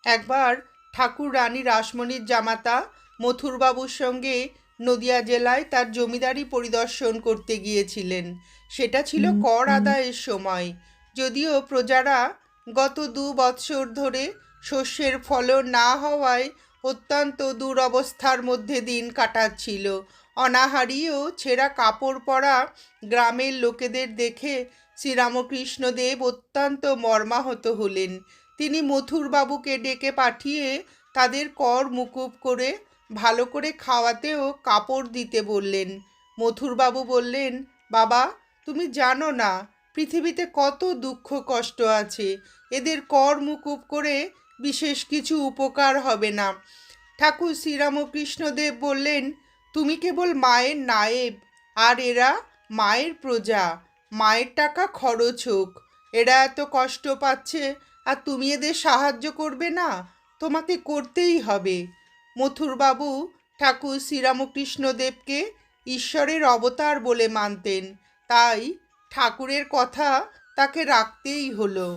একবার ঠাকুর রানী রাসমণির জামাতা মথুরবাবুর সঙ্গে নদিয়া জেলায় তার জমিদারি পরিদর্শন করতে গিয়েছিলেন। সেটা ছিল কর আদায়ের সময়। যদিও প্রজারা গত 2 বৎসর ধরে শস্যের ফলন না হওয়ায় অত্যন্ত দুরবস্থার মধ্যে দিন কাটাচ্ছিল। অনাহারী ও ছেঁড়া কাপড় পরা গ্রামের লোকেদের দেখে শ্রীরামকৃষ্ণদেব অত্যন্ত মর্মাহত হলেন। তিনি মথুরবাবুকে ডেকে পাঠিয়ে তাদের কর মুকুব করে ভালো করে খাওয়াতে ও কাপড় দিতে বললেন। মথুরবাবু বললেন, বাবা, তুমি জানো না পৃথিবীতে কত দুঃখ কষ্ট আছে, এদের কর মুকুব করে বিশেষ কিছু উপকার হবে না। ঠাকুর শ্রীরামকৃষ্ণদেব বললেন, তুমি কেবল মায়ের নায়েব, আর এরা মায়ের প্রজা। মায়ের টাকা খরচ হোক, এরা এত কষ্ট পাচ্ছে আর তুমি এদের সাহায্য করবে না? তোমাকে করতেই হবে। মথুরবাবু ঠাকুর শ্রীরামকৃষ্ণদেবকে ঈশ্বরের অবতার বলে মানতেন, তাই ঠাকুরের কথা তাকে রাখতেই হলো।